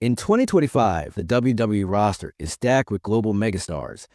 In 2025, the WWE roster is stacked with global megastars,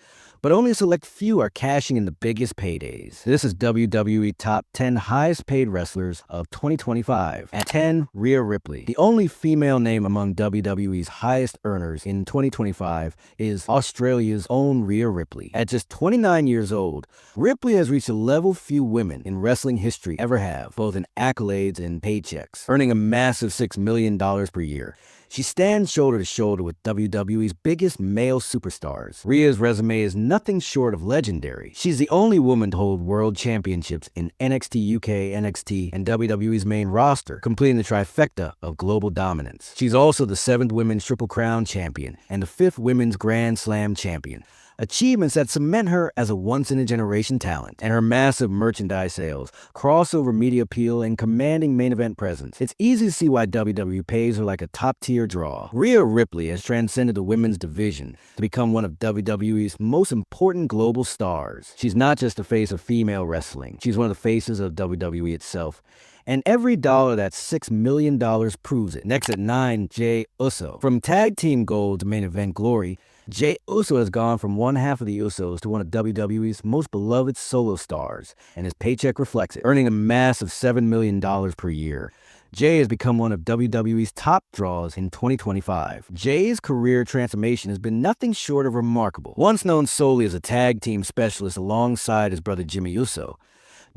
but only a select few are cashing in the biggest paydays. This is WWE Top 10 Highest Paid Wrestlers of 2025. At 10, Rhea Ripley. The only female name among WWE's highest earners in 2025 is Australia's own Rhea Ripley. At just 29 years old, Ripley has reached a level few women in wrestling history ever have, both in accolades and paychecks, earning a massive $6 million per year. She stands shoulder to shoulder with WWE's biggest male superstars. Rhea's resume is nothing short of legendary. She's the only woman to hold world championships in NXT UK, NXT, and WWE's main roster, completing the trifecta of global dominance. She's also the 7th Women's Triple Crown champion and the 5th Women's Grand Slam champion, achievements that cement her as a once-in-a-generation talent. And her massive merchandise sales, crossover media appeal, and commanding main event presence, it's easy to see why WWE pays her like a top-tier draw. Rhea Ripley has transcended the women's division to become one of WWE's most important global stars. She's not just the face of female wrestling, she's one of the faces of WWE itself. And every dollar that's $6 million proves it. Next at 9, Jey Uso. From tag team gold to main event glory, Jey Uso has gone from one half of the Usos to one of WWE's most beloved solo stars, and his paycheck reflects it, earning a massive $7 million per year. Jey has become one of WWE's top draws in 2025. Jey's career transformation has been nothing short of remarkable. Once known solely as a tag team specialist alongside his brother Jimmy Uso,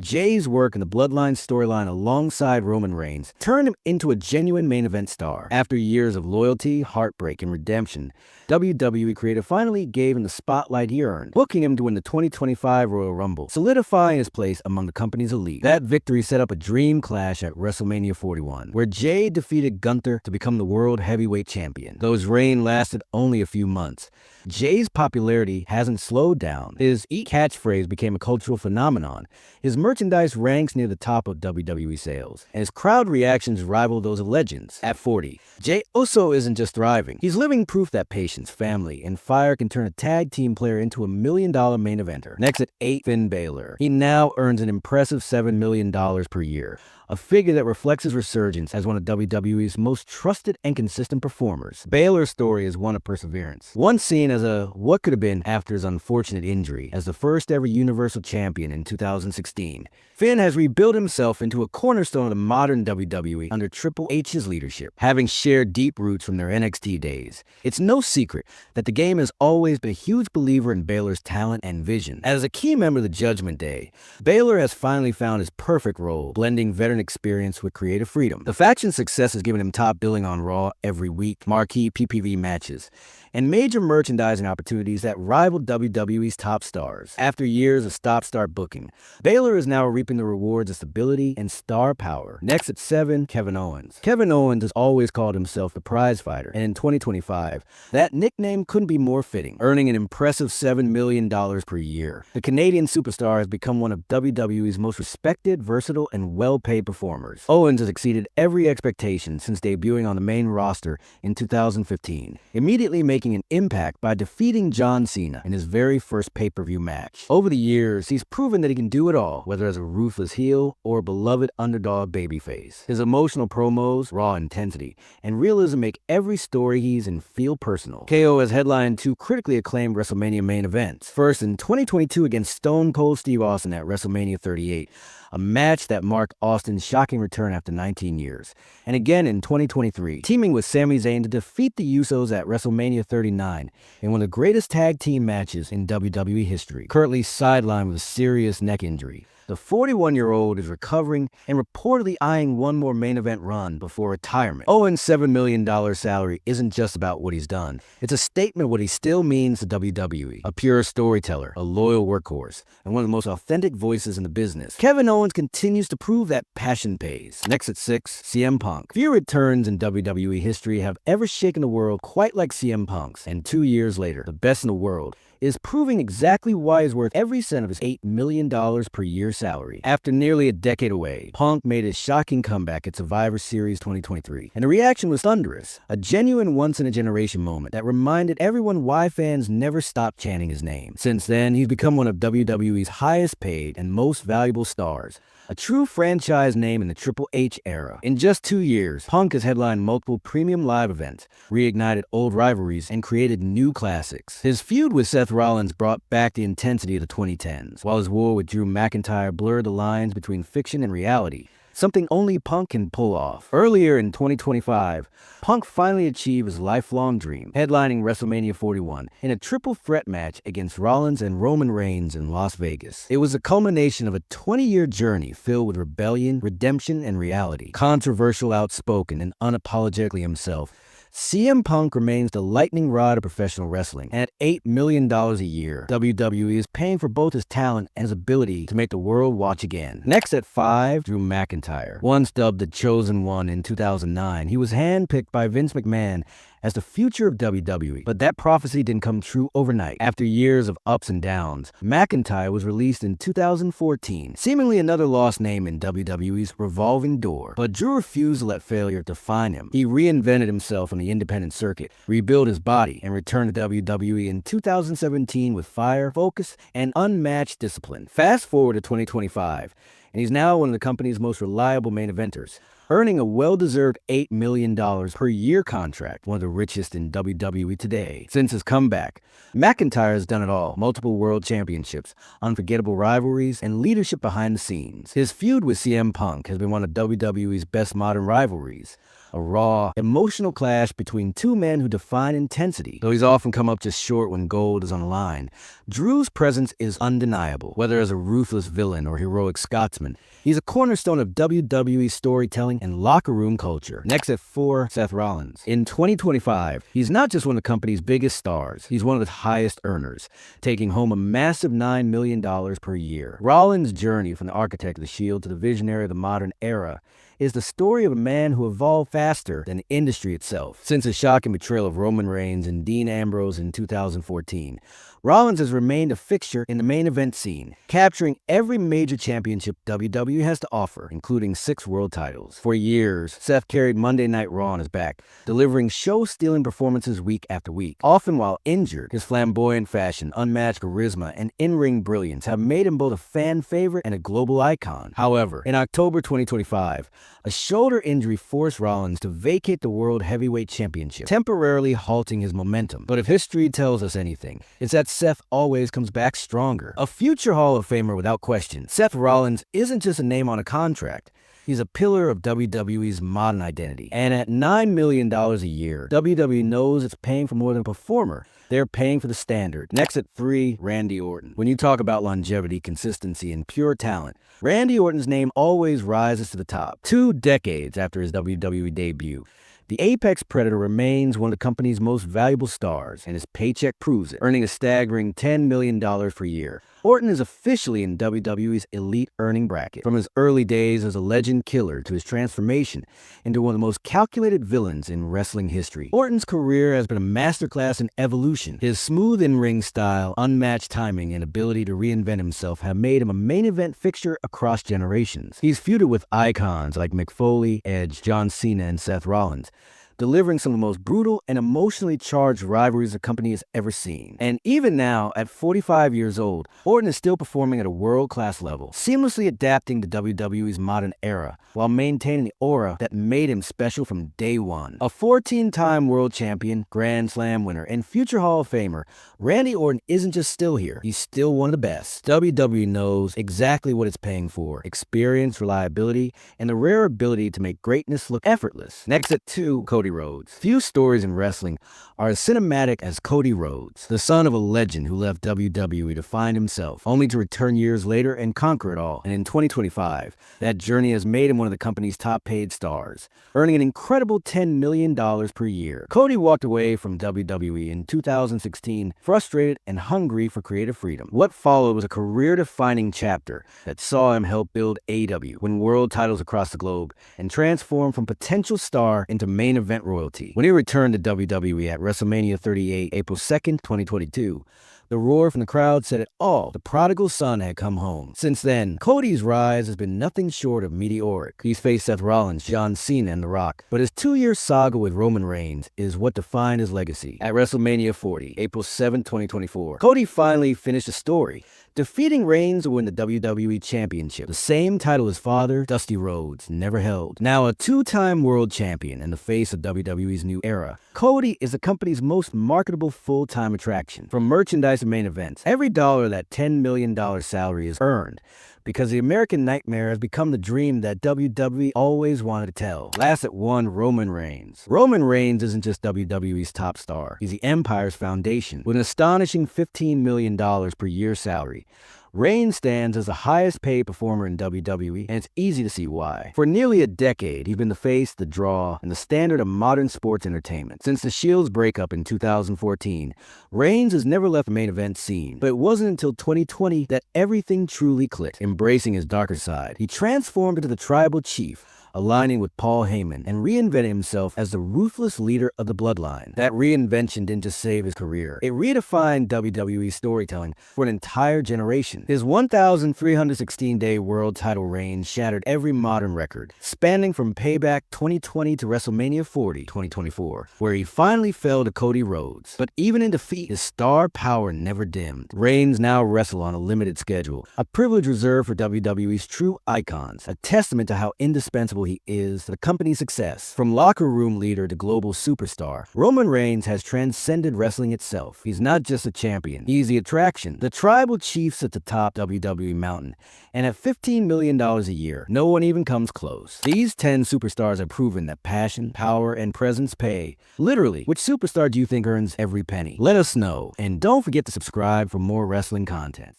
Jey's work in the Bloodline storyline alongside Roman Reigns turned him into a genuine main event star. After years of loyalty, heartbreak, and redemption, WWE creative finally gave him the spotlight he earned, booking him to win the 2025 Royal Rumble, solidifying his place among the company's elite. That victory set up a dream clash at WrestleMania 41, where Jey defeated Gunther to become the World Heavyweight Champion. Though his reign lasted only a few months, Jey's popularity hasn't slowed down. His catchphrase became a cultural phenomenon. His merchandise ranks near the top of WWE sales, and his crowd reactions rival those of legends. At 40, Jey Uso isn't just thriving. He's living proof that patience, family, and fire can turn a tag team player into $1 million main eventer. Next at 8, Finn Balor. He now earns an impressive $7 million per year, a figure that reflects his resurgence as one of WWE's most trusted and consistent performers. Balor's story is one of perseverance. Once seen as a what could have been after his unfortunate injury as the first ever Universal Champion in 2016, Finn has rebuilt himself into a cornerstone of the modern WWE under Triple H's leadership, having shared deep roots from their NXT days. It's no secret that the game has always been a huge believer in Balor's talent and vision. As a key member of the Judgment Day, Balor has finally found his perfect role, blending veteran experience with creative freedom. The faction's success has given him top billing on Raw every week, marquee PPV matches, and major merchandising opportunities that rival WWE's top stars. After years of stop-start booking, Balor is now reaping the rewards of stability and star power. Next at 7, Kevin Owens. Kevin Owens has always called himself the prize fighter, and in 2025, that nickname couldn't be more fitting, earning an impressive $7 million per year. The Canadian superstar has become one of WWE's most respected, versatile, and well-paid performers. Owens has exceeded every expectation since debuting on the main roster in 2015, immediately making an impact by defeating John Cena in his very first pay-per-view match. Over the years, he's proven that he can do it all, whether as a ruthless heel or a beloved underdog babyface. His emotional promos, raw intensity, and realism make every story he's in feel personal. KO has headlined 2 critically acclaimed WrestleMania main events. First in 2022 against Stone Cold Steve Austin at WrestleMania 38, a match that marked Austin's shocking return after 19 years. And again in 2023, teaming with Sami Zayn to defeat the Usos at WrestleMania 39 in one of the greatest tag team matches in WWE history. Currently sidelined with a serious neck injury, the 41-year-old is recovering and reportedly eyeing one more main event run before retirement. Owens' $7 million salary isn't just about what he's done. It's a statement of what he still means to WWE. A pure storyteller, a loyal workhorse, and one of the most authentic voices in the business. Kevin Owens continues to prove that passion pays. Next at 6, CM Punk. Few returns in WWE history have ever shaken the world quite like CM Punk's, and 2 years later, the best in the world is proving exactly why he's worth every cent of his $8 million per year salary. After nearly a decade away, Punk made his shocking comeback at Survivor Series 2023, and the reaction was thunderous. A genuine once-in-a-generation moment that reminded everyone why fans never stopped chanting his name. Since then, he's become one of WWE's highest paid and most valuable stars, a true franchise name in the Triple H era. In just 2 years, Punk has headlined multiple premium live events, reignited old rivalries, and created new classics. His feud with Seth Rollins brought back the intensity of the 2010s, while his war with Drew McIntyre blurred the lines between fiction and reality, something only Punk can pull off. Earlier in 2025, Punk finally achieved his lifelong dream, headlining WrestleMania 41 in a triple threat match against Rollins and Roman Reigns in Las Vegas. It was a culmination of a 20-year journey filled with rebellion, redemption, and reality. Controversial, outspoken, and unapologetically himself, CM Punk remains the lightning rod of professional wrestling, and at $8 million a year, WWE is paying for both his talent and his ability to make the world watch again. Next at 5, Drew McIntyre. Once dubbed the Chosen One in 2009, he was handpicked by Vince McMahon as the future of WWE, but that prophecy didn't come true overnight. After years of ups and downs, McIntyre was released in 2014, seemingly another lost name in WWE's revolving door. But Drew refused to let failure define him. He reinvented himself on the independent circuit, rebuilt his body, and returned to WWE in 2017 with fire, focus, and unmatched discipline. Fast forward to 2025, and he's now one of the company's most reliable main eventers, earning a well-deserved $8 million per year contract, one of the richest in WWE today. Since his comeback, McIntyre has done it all: multiple world championships, unforgettable rivalries, and leadership behind the scenes. His feud with CM Punk has been one of WWE's best modern rivalries, a raw, emotional clash between two men who define intensity. Though he's often come up just short when gold is on the line, Drew's presence is undeniable. Whether as a ruthless villain or heroic Scotsman, he's a cornerstone of WWE storytelling and locker room culture. Next at 4, Seth Rollins. In 2025, he's not just one of the company's biggest stars, he's one of its highest earners, taking home a massive $9 million per year. Rollins' journey from the architect of the Shield to the visionary of the modern era is the story of a man who evolved faster than the industry itself. Since his shocking betrayal of Roman Reigns and Dean Ambrose in 2014, Rollins has remained a fixture in the main event scene, capturing every major championship WWE has to offer, including 6 world titles. For years, Seth carried Monday Night Raw on his back, delivering show-stealing performances week after week. Often while injured, his flamboyant fashion, unmatched charisma, and in-ring brilliance have made him both a fan favorite and a global icon. However, in October 2025, a shoulder injury forced Rollins to vacate the World Heavyweight Championship, temporarily halting his momentum. But if history tells us anything, it's that Seth always comes back stronger. A future Hall of Famer without question, Seth Rollins isn't just a name on a contract. He's a pillar of WWE's modern identity. And at $9 million a year, WWE knows it's paying for more than a performer. They're paying for the standard. Next at 3, Randy Orton. When you talk about longevity, consistency, and pure talent, Randy Orton's name always rises to the top. 2 decades after his WWE debut, the Apex Predator remains one of the company's most valuable stars, and his paycheck proves it, earning a staggering $10 million per year. Orton is officially in WWE's elite earning bracket. From his early days as a legend killer to his transformation into one of the most calculated villains in wrestling history, Orton's career has been a masterclass in evolution. His smooth in-ring style, unmatched timing, and ability to reinvent himself have made him a main event fixture across generations. He's feuded with icons like Mick Foley, Edge, John Cena, and Seth Rollins, delivering some of the most brutal and emotionally charged rivalries the company has ever seen. And even now, at 45 years old, Orton is still performing at a world-class level, seamlessly adapting to WWE's modern era, while maintaining the aura that made him special from day one. A 14-time world champion, Grand Slam winner, and future Hall of Famer, Randy Orton isn't just still here, he's still one of the best. WWE knows exactly what it's paying for: experience, reliability, and the rare ability to make greatness look effortless. Next at 2, Cody Rhodes. Few stories in wrestling are as cinematic as Cody Rhodes, the son of a legend who left WWE to find himself, only to return years later and conquer it all. And in 2025, that journey has made him one of the company's top-paid stars, earning an incredible $10 million per year. Cody walked away from WWE in 2016, frustrated and hungry for creative freedom. What followed was a career-defining chapter that saw him help build AEW, win world titles across the globe, and transform from potential star into main event royalty. When he returned to WWE at WrestleMania 38, April 2nd, 2022, The roar from the crowd said it all. The prodigal son had come home. Since then, Cody's rise has been nothing short of meteoric. He's faced Seth Rollins, John Cena, and The Rock. But his 2-year saga with Roman Reigns is what defined his legacy. At WrestleMania 40, April 7, 2024, Cody finally finished the story, defeating Reigns to win the WWE Championship, the same title his father, Dusty Rhodes, never held. Now a 2-time world champion and the face of WWE's new era, Cody is the company's most marketable full-time attraction. From merchandise and main events, every dollar of that $10 million salary is earned, because the American nightmare has become the dream that WWE always wanted to tell. Last at one, Roman Reigns. Roman Reigns isn't just WWE's top star. He's the Empire's foundation. With an astonishing $15 million per year salary, Reigns stands as the highest paid performer in WWE, and it's easy to see why. For nearly a decade, he's been the face, the draw, and the standard of modern sports entertainment. Since the Shield's breakup in 2014, Reigns has never left the main event scene. But it wasn't until 2020 that everything truly clicked. Embracing his darker side, he transformed into the tribal chief, aligning with Paul Heyman, and reinvented himself as the ruthless leader of the bloodline. That reinvention didn't just save his career. It redefined WWE storytelling for an entire generation. His 1,316-day world title reign shattered every modern record, spanning from Payback 2020 to WrestleMania 40 2024, where he finally fell to Cody Rhodes. But even in defeat, his star power never dimmed. Reigns now wrestle on a limited schedule, a privilege reserved for WWE's true icons, a testament to how indispensable he is to the company's success. From locker room leader to global superstar, Roman Reigns has transcended wrestling itself. He's not just a champion, he's the attraction. The tribal chief's at the top WWE mountain, and at $15 million a year, no one even comes close. These 10 superstars have proven that passion, power, and presence pay. Literally, which superstar do you think earns every penny? Let us know, and don't forget to subscribe for more wrestling content.